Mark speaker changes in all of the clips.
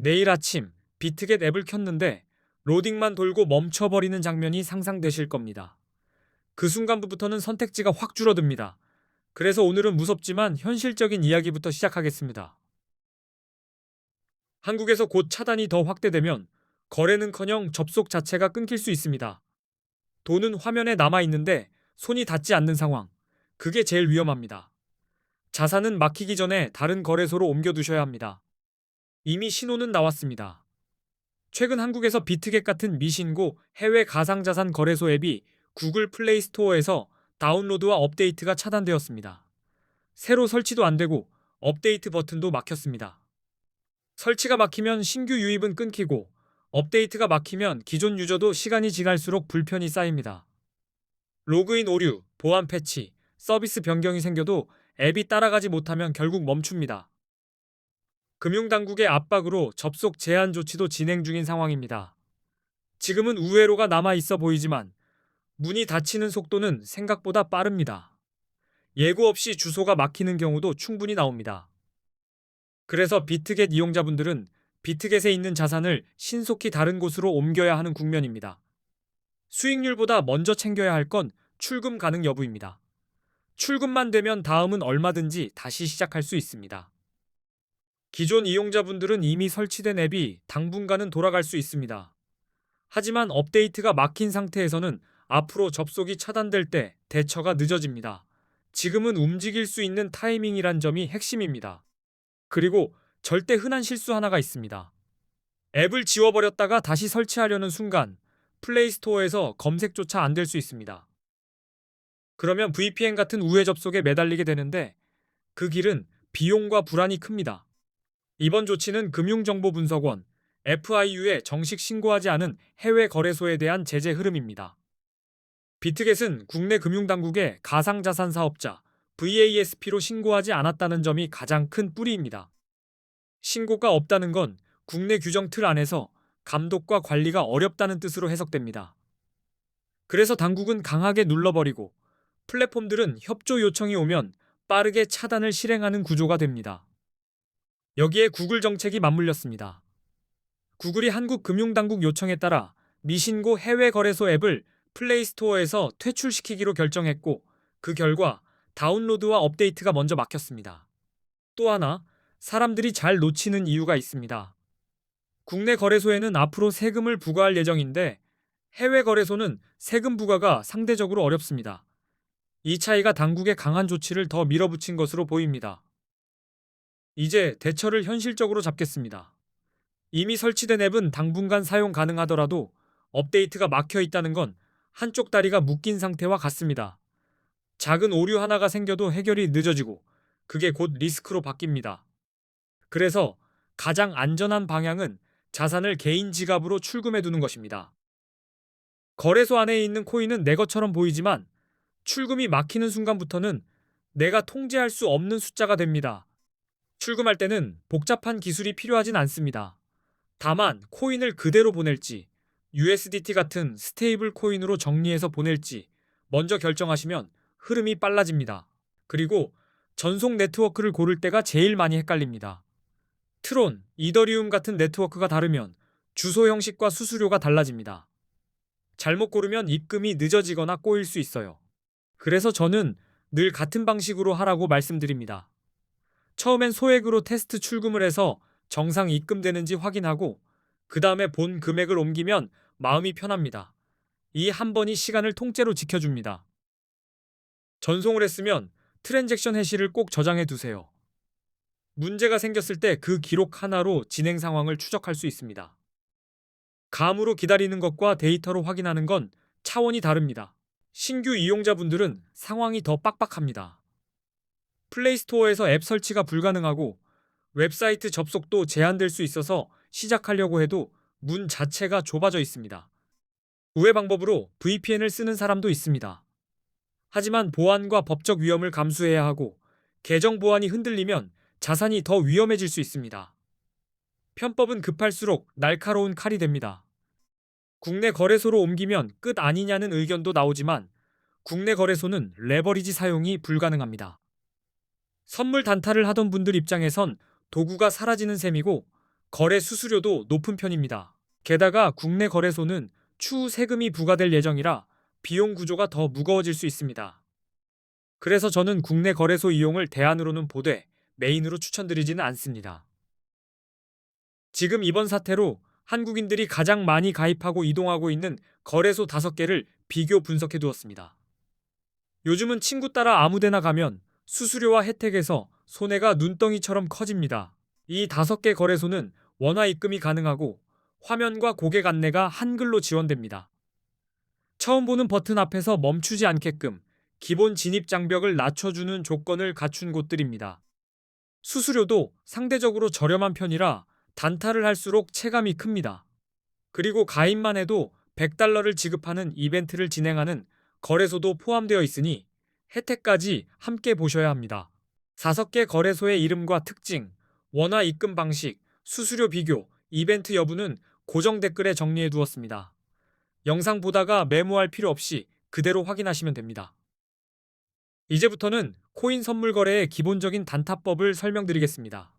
Speaker 1: 내일 아침 비트겟 앱을 켰는데 로딩만 돌고 멈춰버리는 장면이 상상되실 겁니다. 그 순간부터는 선택지가 확 줄어듭니다. 그래서 오늘은 무섭지만 현실적인 이야기부터 시작하겠습니다. 한국에서 곧 차단이 더 확대되면 거래는커녕 접속 자체가 끊길 수 있습니다. 돈은 화면에 남아 있는데 손이 닿지 않는 상황. 그게 제일 위험합니다. 자산은 막히기 전에 다른 거래소로 옮겨두셔야 합니다. 이미 신호는 나왔습니다. 최근 한국에서 비트겟 같은 미신고 해외 가상자산 거래소 앱이 구글 플레이 스토어에서 다운로드와 업데이트가 차단되었습니다. 새로 설치도 안 되고 업데이트 버튼도 막혔습니다. 설치가 막히면 신규 유입은 끊기고 업데이트가 막히면 기존 유저도 시간이 지날수록 불편이 쌓입니다. 로그인 오류, 보안 패치, 서비스 변경이 생겨도 앱이 따라가지 못하면 결국 멈춥니다. 금융당국의 압박으로 접속 제한 조치도 진행 중인 상황입니다. 지금은 우회로가 남아 있어 보이지만 문이 닫히는 속도는 생각보다 빠릅니다. 예고 없이 주소가 막히는 경우도 충분히 나옵니다. 그래서 비트겟 이용자분들은 비트겟에 있는 자산을 신속히 다른 곳으로 옮겨야 하는 국면입니다. 수익률보다 먼저 챙겨야 할 건 출금 가능 여부입니다. 출금만 되면 다음은 얼마든지 다시 시작할 수 있습니다. 기존 이용자분들은 이미 설치된 앱이 당분간은 돌아갈 수 있습니다. 하지만 업데이트가 막힌 상태에서는 앞으로 접속이 차단될 때 대처가 늦어집니다. 지금은 움직일 수 있는 타이밍이란 점이 핵심입니다. 그리고 절대 흔한 실수 하나가 있습니다. 앱을 지워버렸다가 다시 설치하려는 순간 플레이스토어에서 검색조차 안 될 수 있습니다. 그러면 VPN 같은 우회 접속에 매달리게 되는데 그 길은 비용과 불안이 큽니다. 이번 조치는 금융정보분석원 FIU에 정식 신고하지 않은 해외 거래소에 대한 제재 흐름입니다. 비트겟은 국내 금융당국에 가상자산 사업자 VASP로 신고하지 않았다는 점이 가장 큰 뿌리입니다. 신고가 없다는 건 국내 규정 틀 안에서 감독과 관리가 어렵다는 뜻으로 해석됩니다. 그래서 당국은 강하게 눌러버리고 플랫폼들은 협조 요청이 오면 빠르게 차단을 실행하는 구조가 됩니다. 여기에 구글 정책이 맞물렸습니다. 구글이 한국금융당국 요청에 따라 미신고 해외 거래소 앱을 플레이스토어에서 퇴출시키기로 결정했고 그 결과 다운로드와 업데이트가 먼저 막혔습니다. 또 하나, 사람들이 잘 놓치는 이유가 있습니다. 국내 거래소에는 앞으로 세금을 부과할 예정인데 해외 거래소는 세금 부과가 상대적으로 어렵습니다. 이 차이가 당국의 강한 조치를 더 밀어붙인 것으로 보입니다. 이제 대처를 현실적으로 잡겠습니다. 이미 설치된 앱은 당분간 사용 가능하더라도 업데이트가 막혀 있다는 건 한쪽 다리가 묶인 상태와 같습니다. 작은 오류 하나가 생겨도 해결이 늦어지고 그게 곧 리스크로 바뀝니다. 그래서 가장 안전한 방향은 자산을 개인 지갑으로 출금해 두는 것입니다. 거래소 안에 있는 코인은 내 것처럼 보이지만 출금이 막히는 순간부터는 내가 통제할 수 없는 숫자가 됩니다. 출금할 때는 복잡한 기술이 필요하진 않습니다. 다만 코인을 그대로 보낼지 USDT 같은 스테이블 코인으로 정리해서 보낼지 먼저 결정하시면 흐름이 빨라집니다. 그리고 전송 네트워크를 고를 때가 제일 많이 헷갈립니다. 트론, 이더리움 같은 네트워크가 다르면 주소 형식과 수수료가 달라집니다. 잘못 고르면 입금이 늦어지거나 꼬일 수 있어요. 그래서 저는 늘 같은 방식으로 하라고 말씀드립니다. 처음엔 소액으로 테스트 출금을 해서 정상 입금되는지 확인하고 그 다음에 본 금액을 옮기면 마음이 편합니다. 이 한 번이 시간을 통째로 지켜줍니다. 전송을 했으면 트랜잭션 해시를 꼭 저장해 두세요. 문제가 생겼을 때 그 기록 하나로 진행 상황을 추적할 수 있습니다. 감으로 기다리는 것과 데이터로 확인하는 건 차원이 다릅니다. 신규 이용자분들은 상황이 더 빡빡합니다. 플레이스토어에서 앱 설치가 불가능하고 웹사이트 접속도 제한될 수 있어서 시작하려고 해도 문 자체가 좁아져 있습니다. 우회 방법으로 VPN을 쓰는 사람도 있습니다. 하지만 보안과 법적 위험을 감수해야 하고 계정 보안이 흔들리면 자산이 더 위험해질 수 있습니다. 편법은 급할수록 날카로운 칼이 됩니다. 국내 거래소로 옮기면 끝 아니냐는 의견도 나오지만 국내 거래소는 레버리지 사용이 불가능합니다. 선물 단타를 하던 분들 입장에선 도구가 사라지는 셈이고 거래 수수료도 높은 편입니다. 게다가 국내 거래소는 추후 세금이 부과될 예정이라 비용 구조가 더 무거워질 수 있습니다. 그래서 저는 국내 거래소 이용을 대안으로는 보되 메인으로 추천드리지는 않습니다. 지금 이번 사태로 한국인들이 가장 많이 가입하고 이동하고 있는 거래소 5개를 비교 분석해 두었습니다. 요즘은 친구 따라 아무데나 가면 수수료와 혜택에서 손해가 눈덩이처럼 커집니다. 이 5개 거래소는 원화 입금이 가능하고 화면과 고객 안내가 한글로 지원됩니다. 처음 보는 버튼 앞에서 멈추지 않게끔 기본 진입 장벽을 낮춰주는 조건을 갖춘 곳들입니다. 수수료도 상대적으로 저렴한 편이라 단타를 할수록 체감이 큽니다. 그리고 가입만 해도 $100를 지급하는 이벤트를 진행하는 거래소도 포함되어 있으니 혜택까지 함께 보셔야 합니다. 5개 거래소의 이름과 특징, 원화 입금 방식, 수수료 비교, 이벤트 여부는 고정 댓글에 정리해 두었습니다. 영상 보다가 메모할 필요 없이 그대로 확인하시면 됩니다. 이제부터는 코인 선물 거래의 기본적인 단타법을 설명드리겠습니다.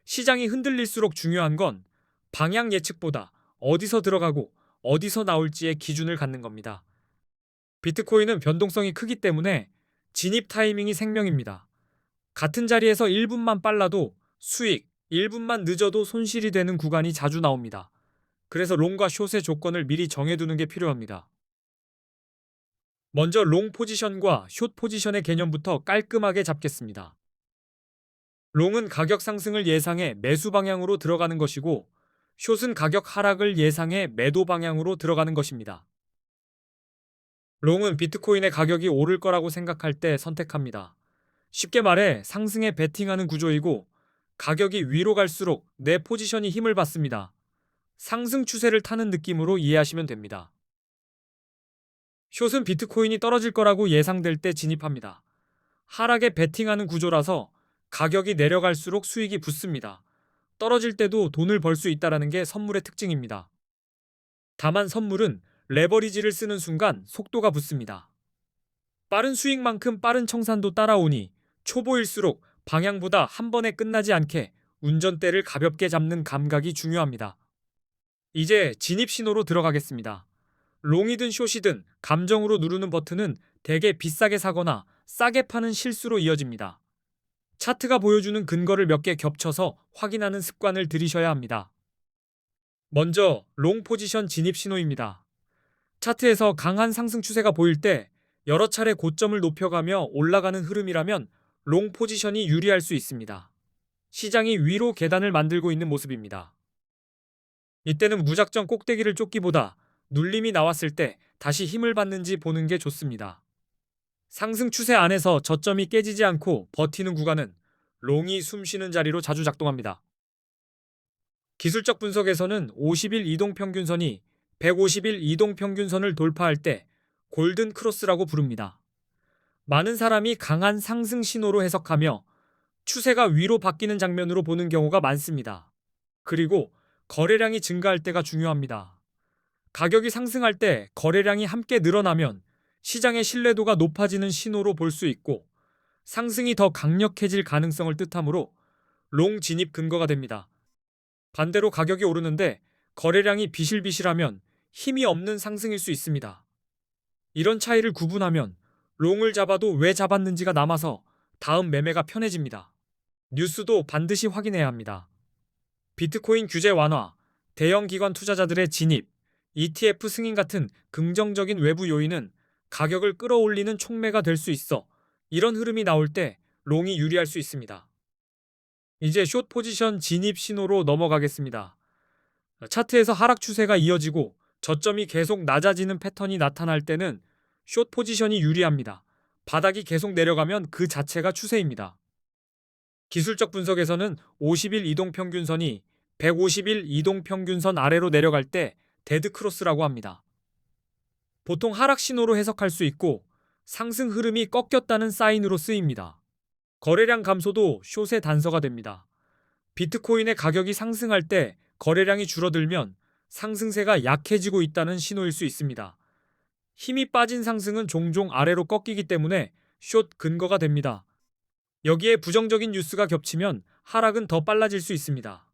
Speaker 1: 시장이 흔들릴수록 중요한 건 방향 예측보다 어디서 들어가고 어디서 나올지의 기준을 갖는 겁니다. 비트코인은 변동성이 크기 때문에 진입 타이밍이 생명입니다. 같은 자리에서 1분만 빨라도 수익, 1분만 늦어도 손실이 되는 구간이 자주 나옵니다. 그래서 롱과 숏의 조건을 미리 정해두는 게 필요합니다. 먼저 롱 포지션과 숏 포지션의 개념부터 깔끔하게 잡겠습니다. 롱은 가격 상승을 예상해 매수 방향으로 들어가는 것이고, 숏은 가격 하락을 예상해 매도 방향으로 들어가는 것입니다. 롱은 비트코인의 가격이 오를 거라고 생각할 때 선택합니다. 쉽게 말해 상승에 베팅하는 구조이고, 가격이 위로 갈수록 내 포지션이 힘을 받습니다. 상승 추세를 타는 느낌으로 이해하시면 됩니다. 숏은 비트코인이 떨어질 거라고 예상될 때 진입합니다. 하락에 베팅하는 구조라서 가격이 내려갈수록 수익이 붙습니다. 떨어질 때도 돈을 벌 수 있다는 게 선물의 특징입니다. 다만 선물은 레버리지를 쓰는 순간 속도가 붙습니다. 빠른 수익만큼 빠른 청산도 따라오니 초보일수록 방향보다 한 번에 끝나지 않게 운전대를 가볍게 잡는 감각이 중요합니다. 이제 진입 신호로 들어가겠습니다. 롱이든 숏이든 감정으로 누르는 버튼은 대개 비싸게 사거나 싸게 파는 실수로 이어집니다. 차트가 보여주는 근거를 몇 개 겹쳐서 확인하는 습관을 들이셔야 합니다. 먼저 롱 포지션 진입 신호입니다. 차트에서 강한 상승 추세가 보일 때 여러 차례 고점을 높여가며 올라가는 흐름이라면 롱 포지션이 유리할 수 있습니다. 시장이 위로 계단을 만들고 있는 모습입니다. 이때는 무작정 꼭대기를 쫓기보다 눌림이 나왔을 때 다시 힘을 받는지 보는 게 좋습니다. 상승 추세 안에서 저점이 깨지지 않고 버티는 구간은 롱이 숨쉬는 자리로 자주 작동합니다. 기술적 분석에서는 50일 이동평균선이 150일 이동평균선을 돌파할 때 골든 크로스라고 부릅니다. 많은 사람이 강한 상승 신호로 해석하며 추세가 위로 바뀌는 장면으로 보는 경우가 많습니다. 그리고 거래량이 증가할 때가 중요합니다. 가격이 상승할 때 거래량이 함께 늘어나면 시장의 신뢰도가 높아지는 신호로 볼 수 있고, 상승이 더 강력해질 가능성을 뜻하므로 롱 진입 근거가 됩니다. 반대로 가격이 오르는데 거래량이 비실비실하면 힘이 없는 상승일 수 있습니다. 이런 차이를 구분하면 롱을 잡아도 왜 잡았는지가 남아서 다음 매매가 편해집니다. 뉴스도 반드시 확인해야 합니다. 비트코인 규제 완화, 대형 기관 투자자들의 진입, ETF 승인 같은 긍정적인 외부 요인은 가격을 끌어올리는 촉매가 될 수 있어 이런 흐름이 나올 때 롱이 유리할 수 있습니다. 이제 숏 포지션 진입 신호로 넘어가겠습니다. 차트에서 하락 추세가 이어지고 저점이 계속 낮아지는 패턴이 나타날 때는 숏 포지션이 유리합니다. 바닥이 계속 내려가면 그 자체가 추세입니다. 기술적 분석에서는 50일 이동평균선이 150일 이동평균선 아래로 내려갈 때 데드크로스라고 합니다. 보통 하락 신호로 해석할 수 있고 상승 흐름이 꺾였다는 사인으로 쓰입니다. 거래량 감소도 숏의 단서가 됩니다. 비트코인의 가격이 상승할 때 거래량이 줄어들면 상승세가 약해지고 있다는 신호일 수 있습니다. 힘이 빠진 상승은 종종 아래로 꺾이기 때문에 숏 근거가 됩니다. 여기에 부정적인 뉴스가 겹치면 하락은 더 빨라질 수 있습니다.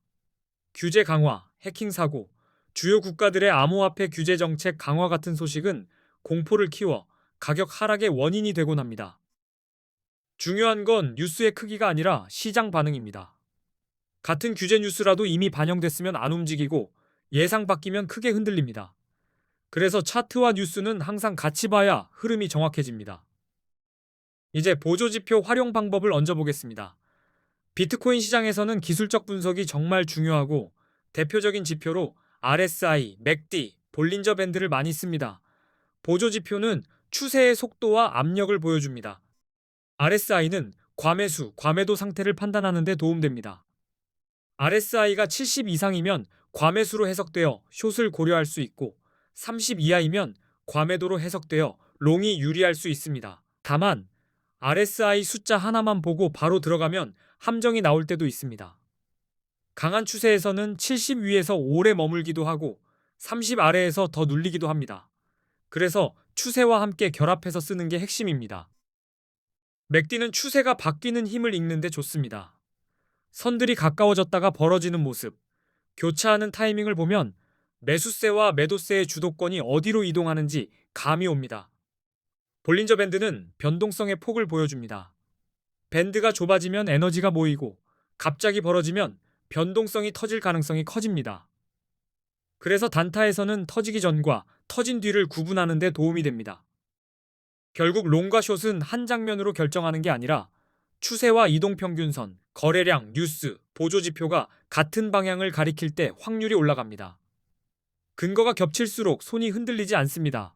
Speaker 1: 규제 강화, 해킹 사고, 주요 국가들의 암호화폐 규제 정책 강화 같은 소식은 공포를 키워 가격 하락의 원인이 되곤 합니다. 중요한 건 뉴스의 크기가 아니라 시장 반응입니다. 같은 규제 뉴스라도 이미 반영됐으면 안 움직이고 예상 바뀌면 크게 흔들립니다. 그래서 차트와 뉴스는 항상 같이 봐야 흐름이 정확해집니다. 이제 보조지표 활용 방법을 얹어보겠습니다. 비트코인 시장에서는 기술적 분석이 정말 중요하고 대표적인 지표로 RSI, 맥디, 볼린저 밴드를 많이 씁니다. 보조지표는 추세의 속도와 압력을 보여줍니다. RSI는 과매수, 과매도 상태를 판단하는 데 도움됩니다. RSI가 70 이상이면 과매수로 해석되어 숏을 고려할 수 있고 30 이하이면 과매도로 해석되어 롱이 유리할 수 있습니다. 다만 RSI 숫자 하나만 보고 바로 들어가면 함정이 나올 때도 있습니다. 강한 추세에서는 70 위에서 오래 머물기도 하고 30 아래에서 더 눌리기도 합니다. 그래서 추세와 함께 결합해서 쓰는 게 핵심입니다. 맥디는 추세가 바뀌는 힘을 읽는 데 좋습니다. 선들이 가까워졌다가 벌어지는 모습, 교차하는 타이밍을 보면 매수세와 매도세의 주도권이 어디로 이동하는지 감이 옵니다. 볼린저 밴드는 변동성의 폭을 보여줍니다. 밴드가 좁아지면 에너지가 모이고 갑자기 벌어지면 변동성이 터질 가능성이 커집니다. 그래서 단타에서는 터지기 전과 터진 뒤를 구분하는 데 도움이 됩니다. 결국 롱과 숏은 한 장면으로 결정하는 게 아니라 추세와 이동평균선, 거래량, 뉴스, 보조지표가 같은 방향을 가리킬 때 확률이 올라갑니다. 근거가 겹칠수록 손이 흔들리지 않습니다.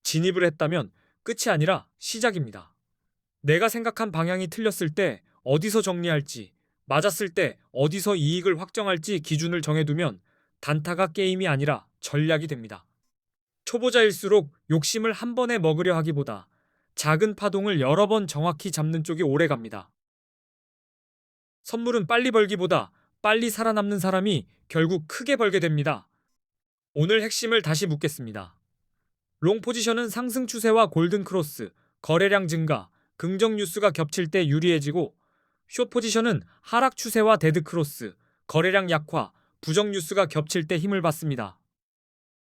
Speaker 1: 진입을 했다면 끝이 아니라 시작입니다. 내가 생각한 방향이 틀렸을 때 어디서 정리할지, 맞았을 때 어디서 이익을 확정할지 기준을 정해두면 단타가 게임이 아니라 전략이 됩니다. 초보자일수록 욕심을 한 번에 먹으려 하기보다 작은 파동을 여러 번 정확히 잡는 쪽이 오래 갑니다. 선물은 빨리 벌기보다 빨리 살아남는 사람이 결국 크게 벌게 됩니다. 오늘 핵심을 다시 묻겠습니다. 롱 포지션은 상승 추세와 골든 크로스, 거래량 증가, 긍정 뉴스가 겹칠 때 유리해지고 숏 포지션은 하락 추세와 데드 크로스, 거래량 약화, 부정 뉴스가 겹칠 때 힘을 받습니다.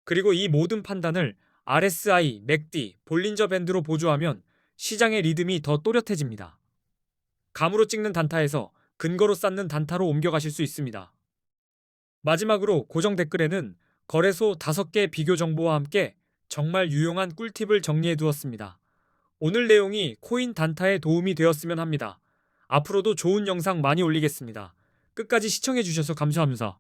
Speaker 1: 그리고 이 모든 판단을 RSI, 맥디, 볼린저 밴드로 보조하면 시장의 리듬이 더 또렷해집니다. 감으로 찍는 단타에서 근거로 쌓는 단타로 옮겨가실 수 있습니다. 마지막으로 고정 댓글에는 거래소 5개 비교 정보와 함께 정말 유용한 꿀팁을 정리해 두었습니다. 오늘 내용이 코인 단타에 도움이 되었으면 합니다. 앞으로도 좋은 영상 많이 올리겠습니다. 끝까지 시청해 주셔서 감사합니다.